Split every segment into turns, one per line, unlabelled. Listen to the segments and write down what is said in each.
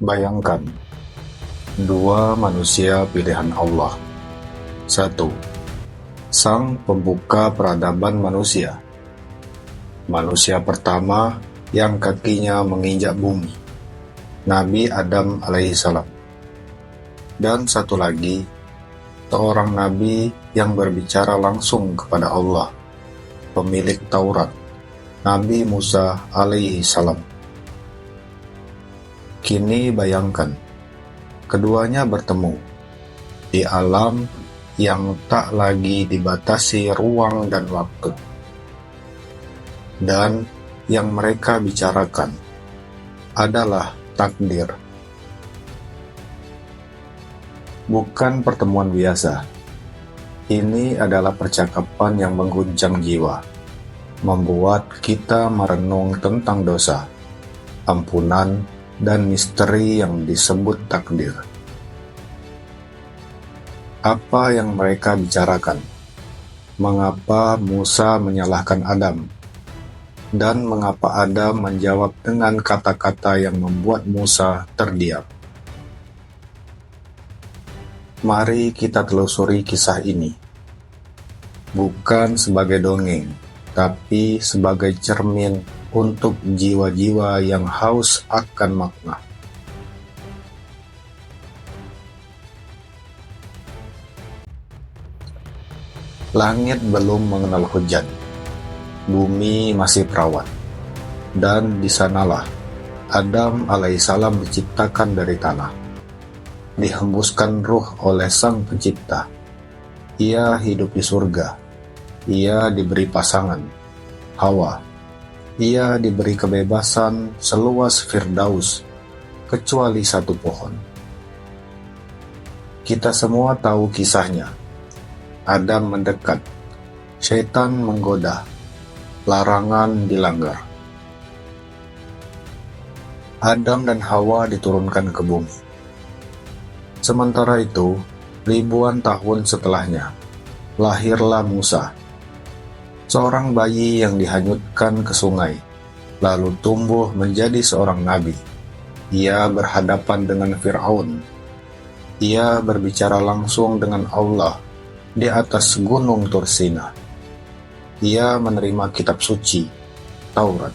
Bayangkan, dua manusia pilihan Allah. Satu, sang pembuka peradaban manusia. Manusia pertama yang kakinya menginjak bumi, Nabi Adam alaihissalam. Dan satu lagi, seorang nabi yang berbicara langsung kepada Allah, pemilik Taurat, Nabi Musa alaihissalam. Kini bayangkan, keduanya bertemu di alam yang tak lagi dibatasi ruang dan waktu. Dan yang mereka bicarakan adalah takdir. Bukan pertemuan biasa. Ini adalah percakapan yang mengguncang jiwa, membuat kita merenung tentang dosa, ampunan, dan misteri yang disebut takdir. Apa yang mereka bicarakan? Mengapa Musa menyalahkan Adam? Dan mengapa Adam menjawab dengan kata-kata yang membuat Musa terdiam? Mari kita telusuri kisah ini. Bukan sebagai dongeng, tapi sebagai cermin untuk jiwa-jiwa yang haus akan makna. Langit belum mengenal hujan. Bumi masih perawan, dan di sanalah Adam alaihissalam diciptakan dari tanah, dihembuskan ruh oleh Sang Pencipta. Ia hidup di surga, ia diberi pasangan, Hawa. Ia diberi kebebasan seluas Firdaus, kecuali satu pohon. Kita semua tahu kisahnya. Adam mendekat, syaitan menggoda, larangan dilanggar. Adam dan Hawa diturunkan ke bumi. Sementara itu, ribuan tahun setelahnya, lahirlah Musa, seorang bayi yang dihanyutkan ke sungai, lalu tumbuh menjadi seorang nabi. Ia berhadapan dengan Fir'aun. Ia berbicara langsung dengan Allah di atas gunung Tursina. Ia menerima kitab suci, Taurat.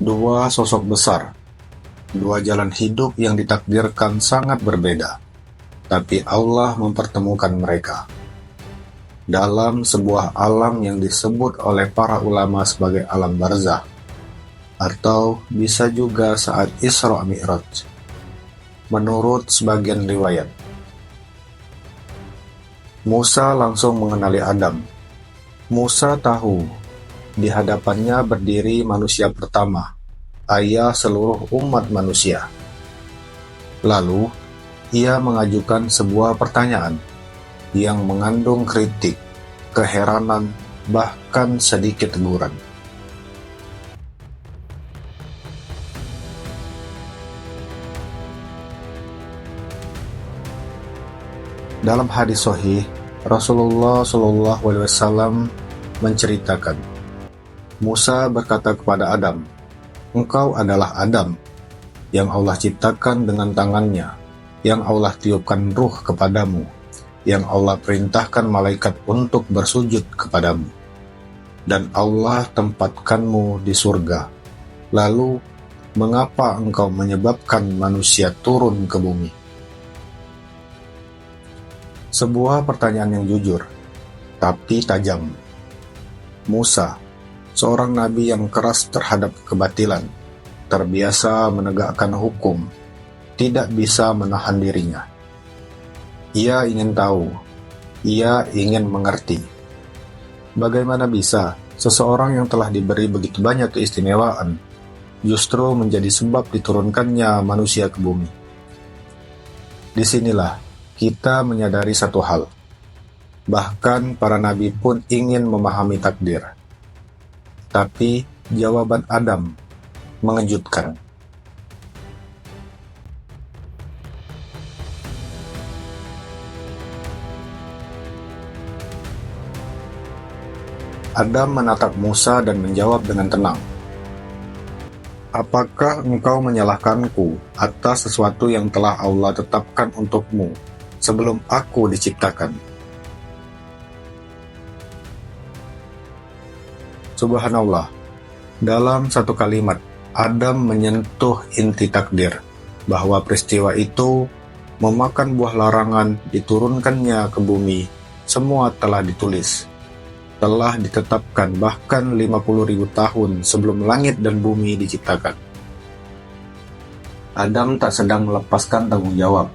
Dua sosok besar, dua jalan hidup yang ditakdirkan sangat berbeda, tapi Allah mempertemukan mereka dalam sebuah alam yang disebut oleh para ulama sebagai alam barzah, atau bisa juga saat Isra Mi'raj. Menurut sebagian riwayat, Musa langsung mengenali Adam. Musa tahu di hadapannya berdiri manusia pertama, ayah seluruh umat manusia. Lalu, ia mengajukan sebuah pertanyaan yang mengandung kritik, keheranan, bahkan sedikit teguran. Dalam hadis sahih, Rasulullah SAW menceritakan, Musa berkata kepada Adam, "Engkau adalah Adam, yang Allah ciptakan dengan tangannya, yang Allah tiupkan ruh kepadamu, yang Allah perintahkan malaikat untuk bersujud kepadamu, dan Allah tempatkanmu di surga. Lalu, mengapa engkau menyebabkan manusia turun ke bumi?" Sebuah pertanyaan yang jujur, tapi tajam. Musa, seorang nabi yang keras terhadap kebatilan, terbiasa menegakkan hukum, tidak bisa menahan dirinya. Ia ingin tahu, ia ingin mengerti. Bagaimana bisa seseorang yang telah diberi begitu banyak keistimewaan justru menjadi sebab diturunkannya manusia ke bumi? Disinilah kita menyadari satu hal. Bahkan para nabi pun ingin memahami takdir. Tapi jawaban Adam mengejutkan. Adam menatap Musa dan menjawab dengan tenang, Apakah engkau menyalahkanku atas sesuatu yang telah Allah tetapkan untukmu sebelum aku diciptakan? Subhanallah, dalam satu kalimat, Adam menyentuh inti takdir, bahwa peristiwa itu memakan buah larangan diturunkannya ke bumi, semua telah ditulis, telah ditetapkan bahkan 50.000 tahun sebelum langit dan bumi diciptakan. Adam tak sedang melepaskan tanggung jawab.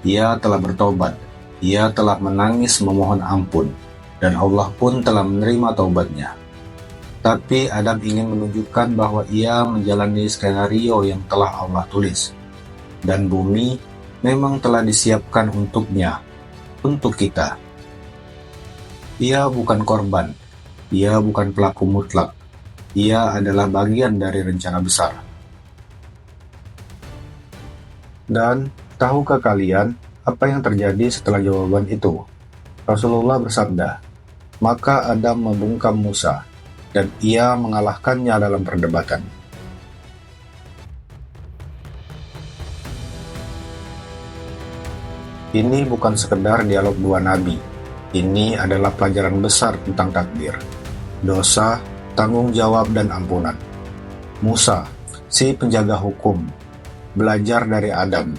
Ia telah bertobat. Ia telah menangis memohon ampun, dan Allah pun telah menerima taubatnya. Tapi Adam ingin menunjukkan bahwa ia menjalani skenario yang telah Allah tulis. Dan bumi memang telah disiapkan untuknya, untuk kita. Ia bukan korban, ia bukan pelaku mutlak, ia adalah bagian dari rencana besar. Dan tahukah kalian apa yang terjadi setelah jawaban itu? Rasulullah bersabda, maka Adam membungkam Musa, dan ia mengalahkannya dalam perdebatan. Ini bukan sekedar dialog dua nabi. Ini adalah pelajaran besar tentang takdir, dosa, tanggung jawab, dan ampunan. Musa, si penjaga hukum, belajar dari Adam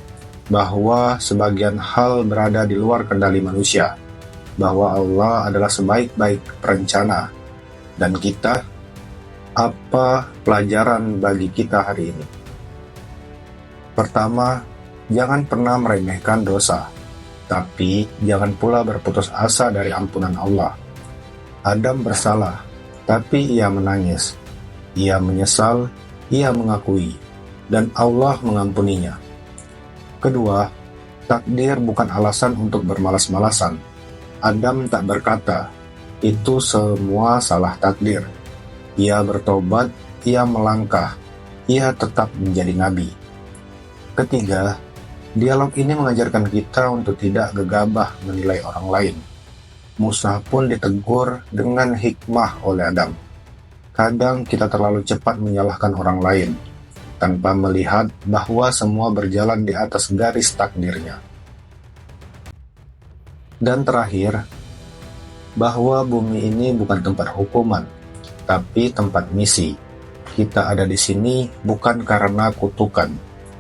bahwa sebagian hal berada di luar kendali manusia, bahwa Allah adalah sebaik-baik perencana. Dan kita, apa pelajaran bagi kita hari ini? Pertama, jangan pernah meremehkan dosa. Tapi jangan pula berputus asa dari ampunan Allah. Adam bersalah, tapi ia menangis. Ia menyesal, ia mengakui, dan Allah mengampuninya. Kedua, takdir bukan alasan untuk bermalas-malasan. Adam tak berkata, itu semua salah takdir. Ia bertobat, ia melangkah, ia tetap menjadi nabi. Ketiga, dialog ini mengajarkan kita untuk tidak gegabah menilai orang lain. Musa pun ditegur dengan hikmah oleh Adam. Kadang kita terlalu cepat menyalahkan orang lain, tanpa melihat bahwa semua berjalan di atas garis takdirnya. Dan terakhir, bahwa bumi ini bukan tempat hukuman, tapi tempat misi. Kita ada di sini bukan karena kutukan,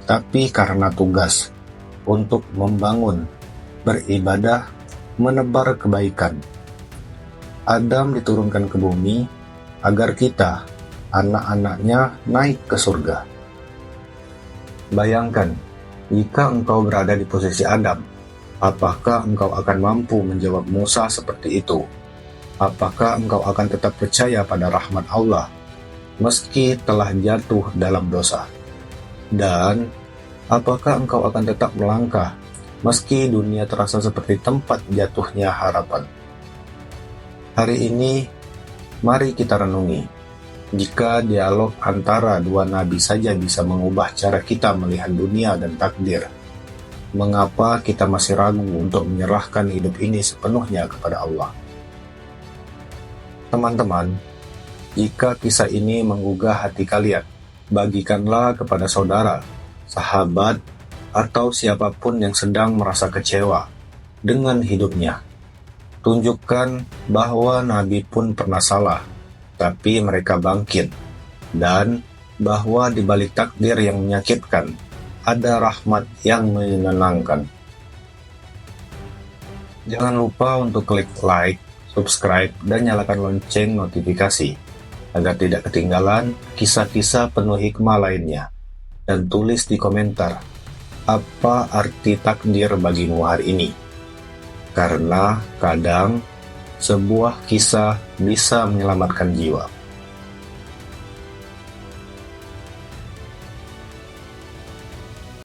tapi karena tugas. Untuk membangun, beribadah, menebar kebaikan. Adam diturunkan ke bumi agar kita, anak-anaknya, naik ke surga. Bayangkan, jika engkau berada di posisi Adam, apakah engkau akan mampu menjawab Musa seperti itu? Apakah engkau akan tetap percaya pada rahmat Allah, meski telah jatuh dalam dosa? Dan apakah engkau akan tetap melangkah, meski dunia terasa seperti tempat jatuhnya harapan? Hari ini, mari kita renungi. Jika dialog antara dua nabi saja bisa mengubah cara kita melihat dunia dan takdir, mengapa kita masih ragu untuk menyerahkan hidup ini sepenuhnya kepada Allah? Teman-teman, jika kisah ini menggugah hati kalian, bagikanlah kepada saudara, sahabat, atau siapapun yang sedang merasa kecewa dengan hidupnya. Tunjukkan bahwa Nabi pun pernah salah, tapi mereka bangkit, dan bahwa di balik takdir yang menyakitkan, ada rahmat yang menyenangkan. Jangan lupa untuk klik like, subscribe, dan nyalakan lonceng notifikasi, agar tidak ketinggalan kisah-kisah penuh hikmah lainnya. Dan tulis di komentar, apa arti takdir bagimu hari ini? Karena kadang sebuah kisah bisa menyelamatkan jiwa.